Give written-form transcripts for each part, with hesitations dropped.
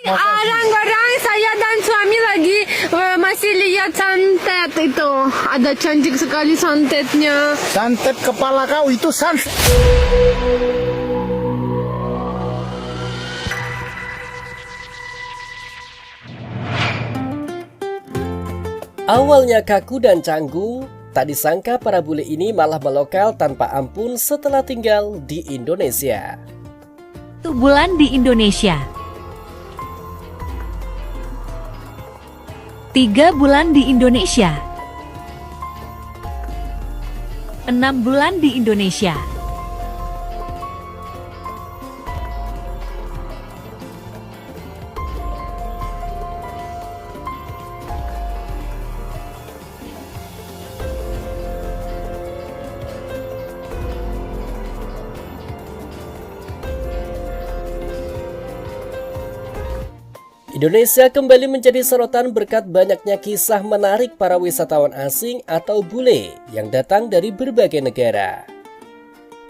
Orang-orang saya dan suami lagi masih lihat santet itu. Ada cantik sekali santetnya. Santet kepala kau itu santet. Awalnya kaku dan canggung, tak disangka para bule ini malah melokal tanpa ampun setelah tinggal di Indonesia. 1 bulan di Indonesia. 3 bulan di Indonesia. 6 bulan di Indonesia. Indonesia kembali menjadi sorotan berkat banyaknya kisah menarik para wisatawan asing atau bule yang datang dari berbagai negara.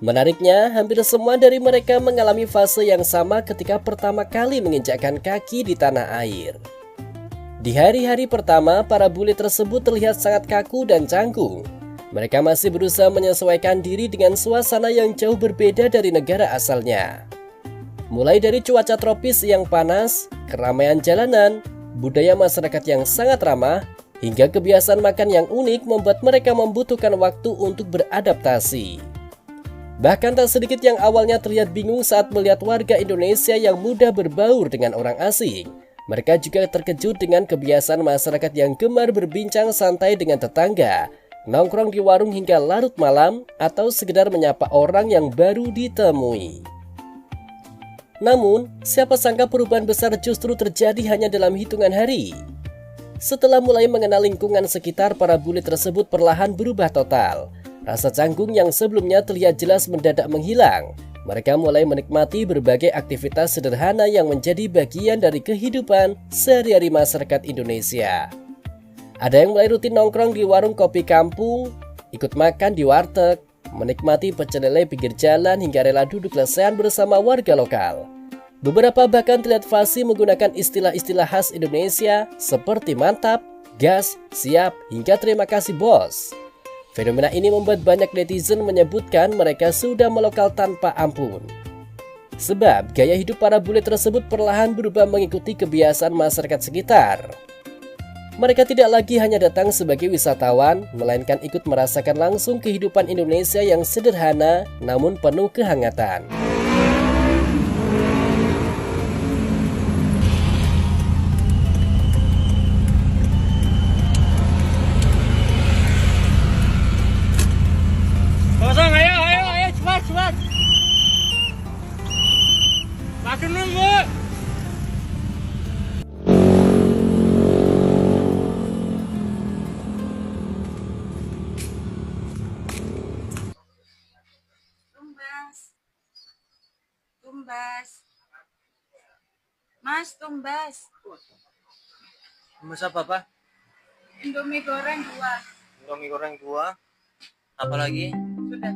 Menariknya, hampir semua dari mereka mengalami fase yang sama ketika pertama kali menginjakkan kaki di tanah air. Di hari-hari pertama, para bule tersebut terlihat sangat kaku dan canggung. Mereka masih berusaha menyesuaikan diri dengan suasana yang jauh berbeda dari negara asalnya. Mulai dari cuaca tropis yang panas, keramaian jalanan, budaya masyarakat yang sangat ramah, hingga kebiasaan makan yang unik membuat mereka membutuhkan waktu untuk beradaptasi. Bahkan tak sedikit yang awalnya terlihat bingung saat melihat warga Indonesia yang mudah berbaur dengan orang asing. Mereka juga terkejut dengan kebiasaan masyarakat yang gemar berbincang santai dengan tetangga, nongkrong di warung hingga larut malam, atau sekedar menyapa orang yang baru ditemui. Namun, siapa sangka perubahan besar justru terjadi hanya dalam hitungan hari. Setelah mulai mengenal lingkungan sekitar, para bule tersebut perlahan berubah total. Rasa canggung yang sebelumnya terlihat jelas mendadak menghilang. Mereka mulai menikmati berbagai aktivitas sederhana yang menjadi bagian dari kehidupan sehari-hari masyarakat Indonesia. Ada yang mulai rutin nongkrong di warung kopi kampung, ikut makan di warteg, menikmati pecel lele pinggir jalan hingga rela duduk lesehan bersama warga lokal. Beberapa bahkan terlihat fasih menggunakan istilah-istilah khas Indonesia seperti mantap, gas, siap, hingga terima kasih bos. Fenomena ini membuat banyak netizen menyebutkan mereka sudah melokal tanpa ampun. Sebab gaya hidup para bule tersebut perlahan berubah mengikuti kebiasaan masyarakat sekitar. Mereka tidak lagi hanya datang sebagai wisatawan, melainkan ikut merasakan langsung kehidupan Indonesia yang sederhana namun penuh kehangatan. Kosong, ayo, cepat. Makin nunggu. Tumbas. Mas, tumbas. Tumbas apa, Pak? Indomie goreng 2. Indomie goreng 2. Apa lagi? Sudah.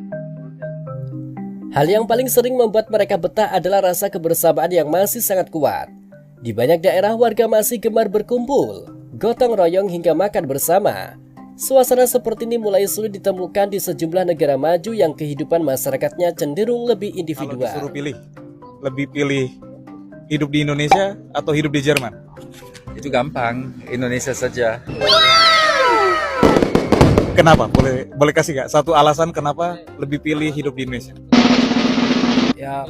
Hal yang paling sering membuat mereka betah adalah rasa kebersamaan yang masih sangat kuat. Di banyak daerah warga masih gemar berkumpul, gotong royong hingga makan bersama. Suasana seperti ini mulai sulit ditemukan di sejumlah negara maju yang kehidupan masyarakatnya cenderung lebih individual. Kalau disuruh pilih, lebih pilih hidup di Indonesia atau hidup di Jerman? Itu gampang, Indonesia saja. Kenapa? Boleh kasih gak satu alasan kenapa lebih pilih hidup di Indonesia? Ya,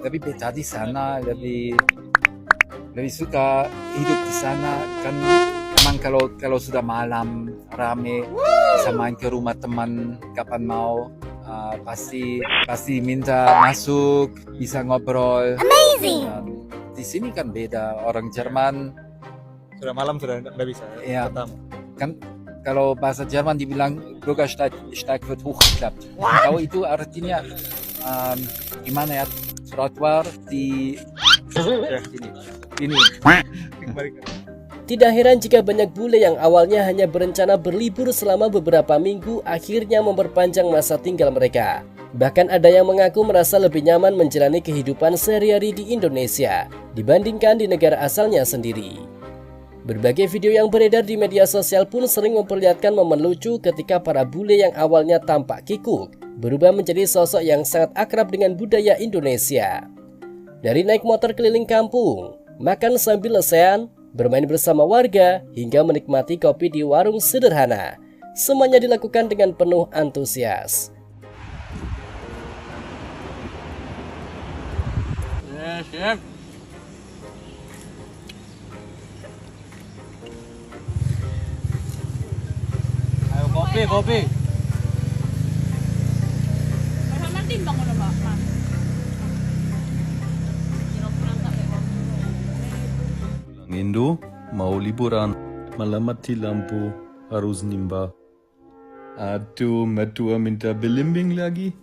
lebih betah di sana, lebih suka hidup di sana. Kan emang kalau sudah malam rame, bisa main ke rumah teman kapan mau. Pasti minta masuk, bisa ngobrol. Amazing. Di sini kan beda, orang Jerman Sudah malam sudah nggak bisa. ya kan kalau bahasa Jerman dibilang Bürgersteig wird hochgeklappt. Tahu itu artinya gimana ya, trotoar di ini. Tidak heran jika banyak bule yang awalnya hanya berencana berlibur selama beberapa minggu akhirnya memperpanjang masa tinggal mereka. Bahkan ada yang mengaku merasa lebih nyaman menjalani kehidupan sehari-hari di Indonesia dibandingkan di negara asalnya sendiri. Berbagai video yang beredar di media sosial pun sering memperlihatkan momen lucu ketika para bule yang awalnya tampak kikuk berubah menjadi sosok yang sangat akrab dengan budaya Indonesia. Dari naik motor keliling kampung, makan sambil lesehan, bermain bersama warga, hingga menikmati kopi di warung sederhana, semuanya dilakukan dengan penuh antusias. Siap. Ayo kopi. Indo mau liburan, malam mati lampu harus nimba. Aduh, mertua minta belimbing lagi.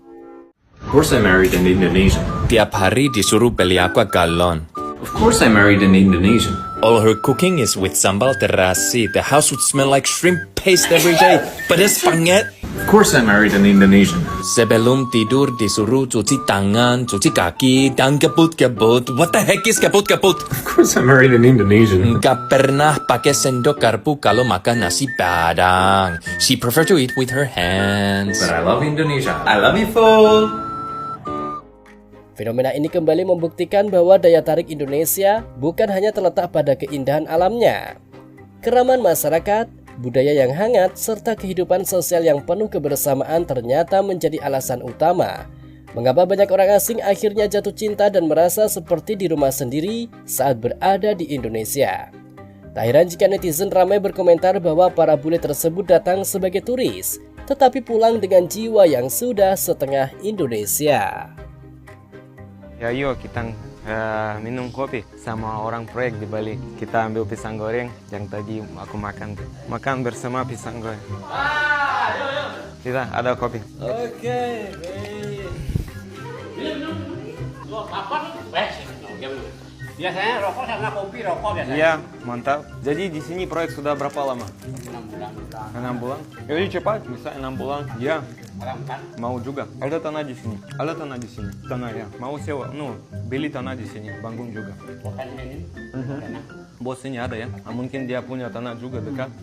Of course I married an Indonesian. Tiap hari disuruh beli aqua galon. Of course I married an Indonesian. All her cooking is with sambal terasi. The house would smell like shrimp paste every day. Pedas banget. Of course I married an Indonesian. Sebelum tidur disuruh cuci tangan, cuci kaki, dan kebut-kebut. What the heck is kebut-kebut? Of course I married an Indonesian. Nggak pernah pakai sendok garpu kalau makan nasi padang. She prefer to eat with her hands. But I love Indonesia. I love you full. Fenomena ini kembali membuktikan bahwa daya tarik Indonesia bukan hanya terletak pada keindahan alamnya. Keramahan masyarakat, budaya yang hangat, serta kehidupan sosial yang penuh kebersamaan ternyata menjadi alasan utama mengapa banyak orang asing akhirnya jatuh cinta dan merasa seperti di rumah sendiri saat berada di Indonesia. Tak heran jika netizen ramai berkomentar bahwa para bule tersebut datang sebagai turis, tetapi pulang dengan jiwa yang sudah setengah Indonesia. Ya yuk kita minum kopi sama orang proyek di Bali. Kita ambil pisang goreng yang tadi aku makan. Makan bersama pisang goreng. Kita ada kopi. Oke. Biasanya rokok sama kopi, rokok biasanya. Iya, mantap. Jadi di sini proyek sudah berapa lama? 6 bulan. Jadi cepat, bisa 6 bulan. Ya. Mau juga. Ada tanah di sini. Ada tanah di sini. Tanah ya. Mau sewa. Beli tanah di sini. Bangun juga. Bos ini ada ya. Mungkin dia punya tanah juga dekat.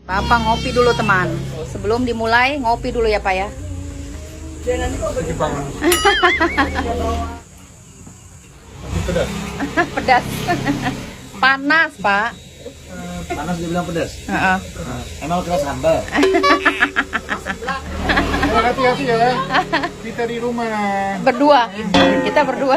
Bapak ngopi dulu teman. Sebelum dimulai ngopi dulu ya Pak ya. Pedas. Panas Pak. Panas dibilang pedas. Heeh. Emang kena sambal. Hati-hati ya. Kita di rumah. Berdua. Kita berdua.